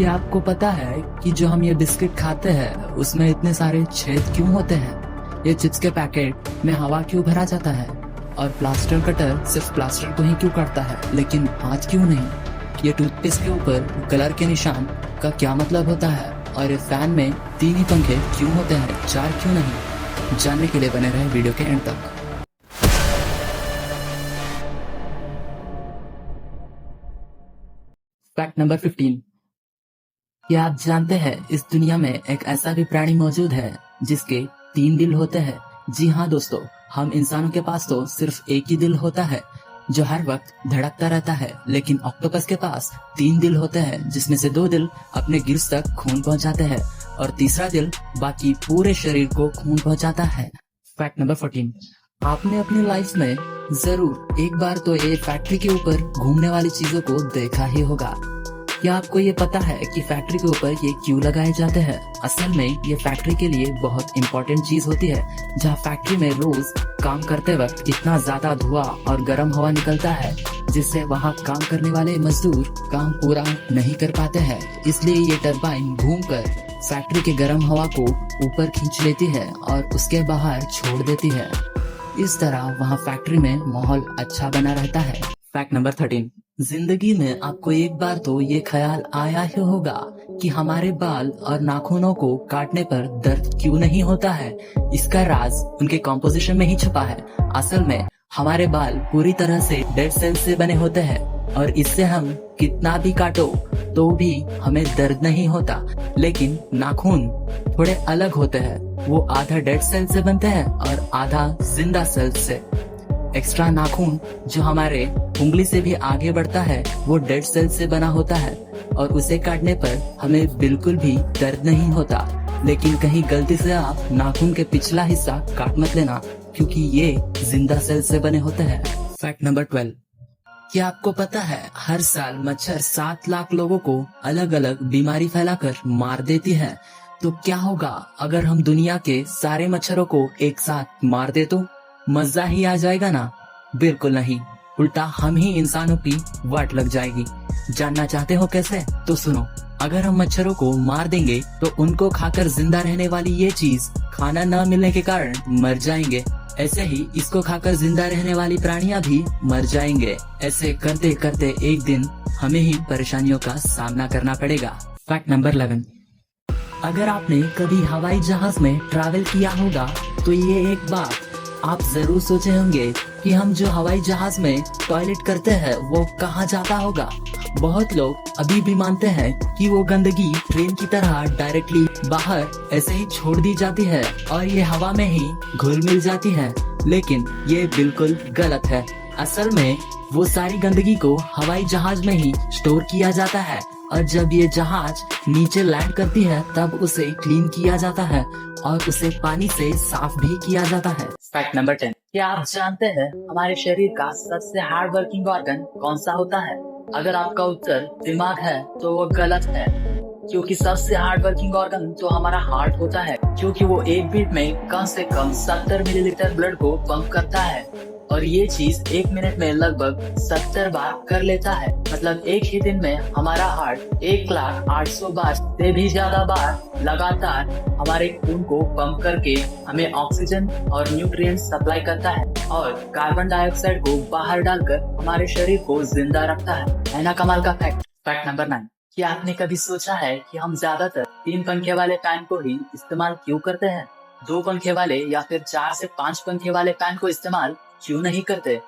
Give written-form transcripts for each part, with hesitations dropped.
क्या आपको पता है कि जो हम ये बिस्किट खाते हैं उसमें इतने सारे छेद क्यों होते हैं? ये चिप्स के पैकेट में हवा क्यों भरा जाता है? और प्लास्टर कटर सिर्फ प्लास्टर को ही क्यों काटता है लेकिन हाथ क्यों नहीं? ये टूथपेस्ट के ऊपर कलर के निशान का क्या मतलब होता है? और ये फैन में 3 ही पंखे क्यों होते हैं, 4 क्यों नहीं? जानने के लिए बने रहे वीडियो के एंड तक। Fact number 15। क्या आप जानते हैं इस दुनिया में एक ऐसा भी प्राणी मौजूद है जिसके 3 दिल होते हैं? जी हाँ दोस्तों, हम इंसानों के पास तो सिर्फ एक ही दिल होता है जो हर वक्त धड़कता रहता है, लेकिन ऑक्टोपस के पास 3 दिल होते हैं जिसमें से 2 दिल अपने गिल्स तक खून पहुंचाते हैं और तीसरा दिल बाकी पूरे शरीर को खून पहुंचाता है। Fact number 14। आपने अपनी लाइफ में जरूर एक बार तो ये फैक्ट्री के ऊपर घूमने वाली चीजों को देखा ही होगा। क्या आपको ये पता है कि फैक्ट्री के ऊपर ये क्यों लगाए जाते हैं? असल में ये फैक्ट्री के लिए बहुत इम्पोर्टेंट चीज होती है, जहाँ फैक्ट्री में रोज काम करते वक्त इतना ज्यादा धुआं और गर्म हवा निकलता है जिससे वहाँ काम करने वाले मजदूर काम पूरा नहीं कर पाते हैं। इसलिए ये टरबाइन घूमकर फैक्ट्री के गर्म हवा को ऊपर खींच लेती है और उसके बाहर छोड़ देती है। इस तरह वहाँ फैक्ट्री में माहौल अच्छा बना रहता है। Fact number 13। जिंदगी में आपको एक बार तो ये ख्याल आया ही होगा कि हमारे बाल और नाखूनों को काटने पर दर्द क्यों नहीं होता है। इसका राज उनके कॉम्पोजिशन में ही छुपा है। असल में हमारे बाल पूरी तरह से डेड सेल से बने होते हैं और इससे हम कितना भी काटो तो भी हमें दर्द नहीं होता। लेकिन नाखून थोड़े अलग होते हैं, वो आधा डेड सेल से बनते हैं और आधा जिंदा सेल से। एक्स्ट्रा नाखून जो हमारे उंगली से भी आगे बढ़ता है वो डेड सेल से बना होता है और उसे काटने पर हमें बिल्कुल भी दर्द नहीं होता। लेकिन कहीं गलती से आप नाखून के पिछला हिस्सा काट मत लेना, क्योंकि ये जिंदा सेल से बने होते हैं। Fact number 12। क्या आपको पता है हर साल मच्छर 7 लाख लोगों को अलग अलग बीमारी फैलाकर मार देती है? तो क्या होगा अगर हम दुनिया के सारे मच्छरों को एक साथ मार दे तो? मजा ही आ जाएगा ना? बिल्कुल नहीं, उल्टा हम ही इंसानों की वाट लग जाएगी। जानना चाहते हो कैसे? तो सुनो। अगर हम मच्छरों को मार देंगे तो उनको खाकर जिंदा रहने वाली ये चीज खाना न मिलने के कारण मर जाएंगे। ऐसे ही इसको खाकर जिंदा रहने वाली प्राणियां भी मर जाएंगे। ऐसे करते करते एक दिन हमें ही परेशानियों का सामना करना पड़ेगा। Fact number 11। अगर आपने कभी हवाई जहाज में ट्रैवल किया होगा तो ये एक बात आप जरूर सोचे होंगे कि हम जो हवाई जहाज में टॉयलेट करते हैं वो कहाँ जाता होगा। बहुत लोग अभी भी मानते हैं कि वो गंदगी ट्रेन की तरह डायरेक्टली बाहर ऐसे ही छोड़ दी जाती है और ये हवा में ही घुल मिल जाती है, लेकिन ये बिल्कुल गलत है। असल में वो सारी गंदगी को हवाई जहाज में ही स्टोर किया जाता है और जब ये जहाज नीचे लैंड करती है तब उसे क्लीन किया जाता है और उसे पानी से साफ भी किया जाता है। Fact number 10। क्या आप जानते हैं हमारे शरीर का सबसे हार्ड वर्किंग ऑर्गन कौन सा होता है? अगर आपका उत्तर दिमाग है तो वो गलत है, क्योंकि सबसे हार्ड वर्किंग ऑर्गन तो हमारा हार्ट होता है, क्योंकि वो एक बीट में कम से कम 70 मिलीलीटर ब्लड को पंप करता है और ये चीज 1 मिनट में लगभग 70 बार कर लेता है। मतलब एक ही दिन में हमारा हार्ट 1,08,000 बार से भी ज्यादा बार लगातार हमारे खून को पंप करके हमें ऑक्सीजन और न्यूट्रिएंट्स सप्लाई करता है और कार्बन डाइऑक्साइड को बाहर डालकर हमारे शरीर को जिंदा रखता है ना कमाल का फैक्ट। Fact number 9। क्या आपने कभी सोचा है कि हम ज्यादातर 3 पंखे वाले फैन को ही इस्तेमाल क्यों करते हैं? 2 पंखे वाले या फिर 4 से 5 पंखे वाले फैन को इस्तेमाल क्यों नहीं करते?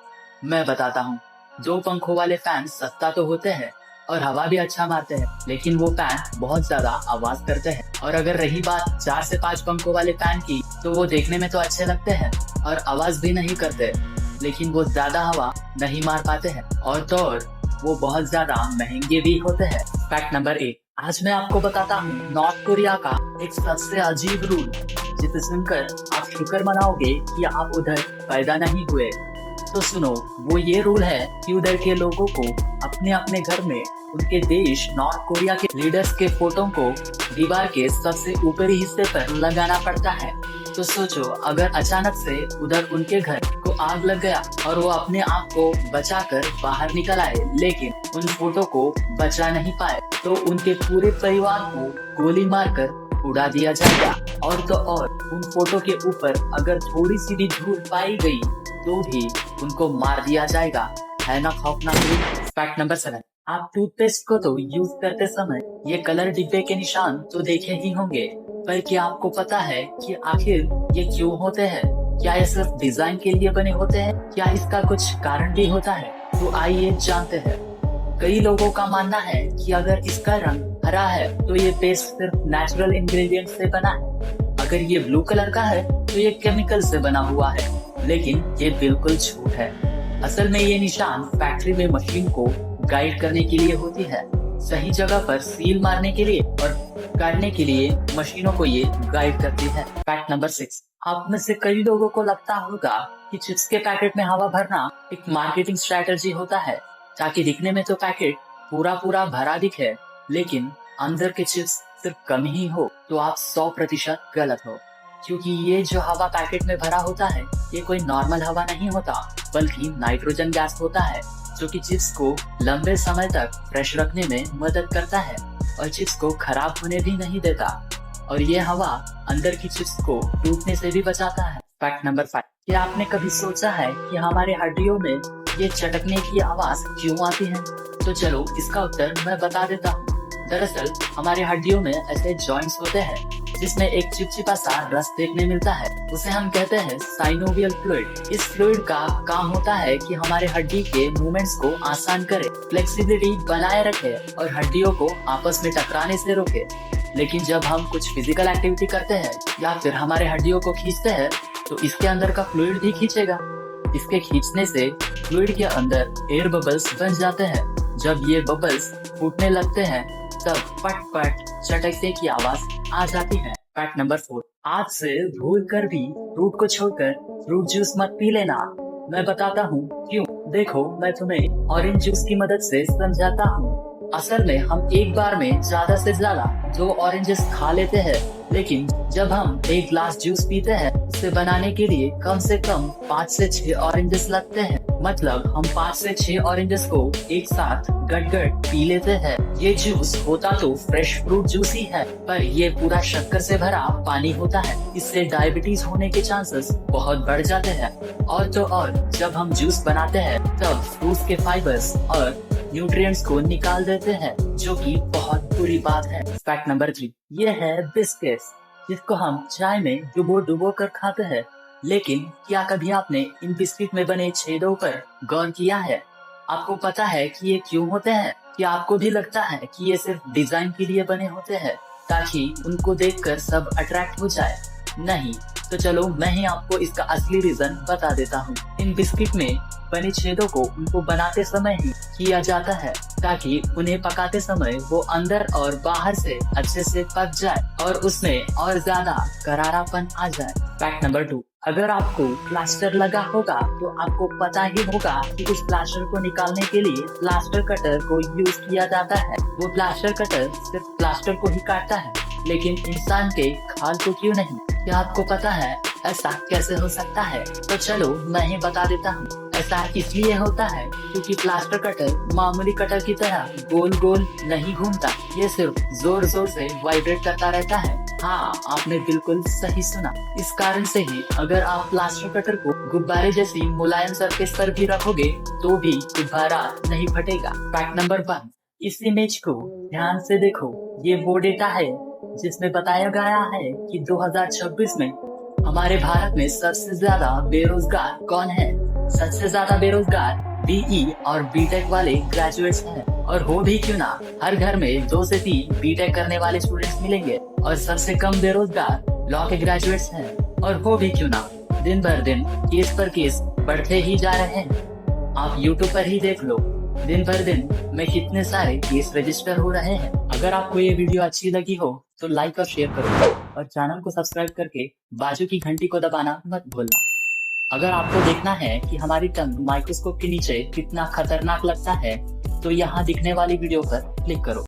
मैं बताता हूँ। 2 पंखों वाले फैन सस्ता तो होते हैं और हवा भी अच्छा मारते हैं, लेकिन वो फैन बहुत ज्यादा आवाज करते हैं। और अगर रही बात 4 से 5 पंखों वाले फैन की, तो वो देखने में तो अच्छे लगते हैं और आवाज भी नहीं करते, लेकिन वो ज्यादा हवा नहीं मार पाते हैं और तो और वो बहुत ज्यादा महंगे भी होते हैं। Fact number 8। आज मैं आपको बताता हूँ नॉर्थ कोरिया का एक सबसे अजीब रूल, जिसे सुनकर आप शुक्र मनाओगे कि आप उधर पैदा नहीं हुए। तो सुनो, वो ये रूल है कि उधर के लोगों को अपने अपने घर में उनके देश नॉर्थ कोरिया के लीडर्स के फोटो को दीवार के सबसे ऊपरी हिस्से पर लगाना पड़ता है। तो सोचो, अगर अचानक से उधर उनके घर को आग लग गया और वो अपने आप को बचाकर बाहर निकल आए, लेकिन उन फोटो को बचा नहीं पाए तो उनके पूरे परिवार को गोली मारकर उड़ा दिया जाएगा। और तो और उन फोटो के ऊपर अगर थोड़ी सी भी धूल पाई गई तो भी उनको मार दिया जाएगा। है ना खौफनाक। फैक्ट नंबर 7, आप टूथपेस्ट को तो यूज करते समय ये कलर डिब्बे के निशान तो देखे ही होंगे, पर क्या आपको पता है कि आखिर ये क्यों होते हैं? क्या ये सिर्फ डिजाइन के लिए बने होते हैं? क्या इसका कुछ कारण भी होता है? तो आइए जानते हैं। कई लोगों का मानना है कि अगर इसका रंग हरा है तो ये पेस्ट सिर्फ नेचुरल इंग्रेडिएंट से बना है। अगर ये ब्लू कलर का है तो ये केमिकल से बना हुआ है, लेकिन ये बिल्कुल झूठ है। असल में ये निशान फैक्ट्री में मशीन को गाइड करने के लिए होती है, सही जगह पर सील मारने के लिए और काटने के लिए मशीनों को ये गाइड करती है। फैक्ट नंबर 6, आप में से कई लोगों को लगता होगा कि चिप्स के पैकेट में हवा भरना एक मार्केटिंग स्ट्रेटजी होता है, ताकि दिखने में तो पैकेट पूरा पूरा भरा दिखे लेकिन अंदर के चिप्स सिर्फ कम ही हो। तो आप 100% गलत हो, क्योंकि ये जो हवा पैकेट में भरा होता है ये कोई नॉर्मल हवा नहीं होता, बल्कि नाइट्रोजन गैस होता है, जो कि चिप्स को लंबे समय तक फ्रेश रखने में मदद करता है और चिप्स को खराब होने भी नहीं देता। और ये हवा अंदर की चिप्स को टूटने से भी बचाता है। फैक्ट नंबर 5, क्या आपने कभी सोचा है कि हमारे हड्डियों में ये चटकने की आवाज क्यों आती है? तो चलो इसका उत्तर मैं बता देता हूँ। दरअसल हमारे हड्डियों में ऐसे जॉइंट्स होते हैं जिसमें एक चिपचिपा सा रस देखने मिलता है, उसे हम कहते हैं साइनोवियल फ्लूइड। इस फ्लूइड का काम होता है कि हमारे हड्डी के मूवमेंट्स को आसान करे, फ्लेक्सिबिलिटी बनाए रखे और हड्डियों को आपस में टकराने से रोके। लेकिन जब हम कुछ फिजिकल एक्टिविटी करते हैं या फिर हमारे हड्डियों को खींचते हैं तो इसके अंदर का फ्लूइड भी खींचेगा। इसके खींचने से फ्लूइड के अंदर एयर बबल्स बन जाते हैं। जब ये बबल्स फूटने लगते हैं तब पट पट चटकने की आवाज आ जाती है। फैक्ट नंबर 4, आज से भूल कर भी फ्रूट को छोड़कर फ्रूट जूस मत पी लेना। मैं बताता हूँ क्यों। देखो, मैं तुम्हें ऑरेंज जूस की मदद से समझाता हूँ। असल में हम एक बार में ज्यादा से ज्यादा 2 ऑरेंजेस खा लेते हैं, लेकिन जब हम एक ग्लास जूस पीते हैं उसे बनाने के लिए कम से कम 5 से 6 ऑरेंजेस लगते हैं। मतलब हम 5 से 6 ऑरेंजेस को एक साथ गट पी लेते हैं। ये जूस होता तो फ्रेश फ्रूट जूस ही है, पर ये पूरा शक्कर से भरा पानी होता है। इससे डायबिटीज होने के चांसेस बहुत बढ़ जाते हैं। और तो और जब हम जूस बनाते हैं तब फ्रूट्स के फाइबर्स और न्यूट्रिएंट्स को निकाल देते हैं, जो कि बहुत बुरी बात है। फैक्ट नंबर 3, ये है बिस्किट्स, जिसको हम चाय में डुबो कर खाते हैं। लेकिन क्या कभी आपने इन बिस्किट में बने छेदों पर गौर किया है? आपको पता है कि ये क्यों होते हैं? क्या आपको भी लगता है कि ये सिर्फ डिजाइन के लिए बने होते हैं ताकि उनको देखकर सब अट्रैक्ट हो जाए? नहीं, तो चलो मैं ही आपको इसका असली रीजन बता देता हूँ। इन बिस्किट में बने छेदों को उनको बनाते समय ही किया जाता है ताकि उन्हें पकाते समय वो अंदर और बाहर से अच्छे से पक जाए और उसमें और ज्यादा करारापन आ जाए। फैक्ट नंबर 2, अगर आपको प्लास्टर लगा होगा तो आपको पता ही होगा कि उस प्लास्टर को निकालने के लिए प्लास्टर कटर को यूज किया जाता है। वो प्लास्टर कटर सिर्फ प्लास्टर को ही काटता है, लेकिन इंसान के खाल को क्यों नहीं? क्या आपको पता है ऐसा कैसे हो सकता है? तो चलो मैं ही बता देता हूँ। ऐसा इसलिए होता है क्योंकि प्लास्टर कटर मामूली कटर की तरह गोल गोल नहीं घूमता, ये सिर्फ जोर जोर से वाइब्रेट करता रहता है। हाँ, आपने बिल्कुल सही सुना। इस कारण से ही अगर आप प्लास्टर कटर को गुब्बारे जैसी मुलायम सरफेस पर भी रखोगे तो भी गुब्बारा नहीं फटेगा। फैक्ट नंबर 1, इस इमेज को ध्यान से देखो। ये वो डेटा है जिसमें बताया गया है कि 2026 में हमारे भारत में सबसे ज्यादा बेरोजगार कौन है। सबसे ज्यादा बेरोजगार बीई और बीटेक वाले ग्रेजुएट्स हैं, और हो भी क्यों ना, हर घर में 2 से 3 बीटेक करने वाले स्टूडेंट्स मिलेंगे। और सबसे कम बेरोजगार लॉ के ग्रेजुएट्स हैं, और हो भी क्यों ना, दिन भर दिन केस पर केस बढ़ते ही जा रहे हैं। आप यूट्यूब पर ही देख लो, दिन भर दिन में कितने सारे केस रजिस्टर हो रहे हैं। अगर आपको ये वीडियो अच्छी लगी हो तो लाइक और शेयर करो और चैनल को सब्सक्राइब करके बाजू की घंटी को दबाना मत भूलना। अगर आपको देखना है कि हमारी टंग माइक्रोस्कोप के नीचे कितना खतरनाक लगता है तो यहाँ दिखने वाली वीडियो पर क्लिक करो।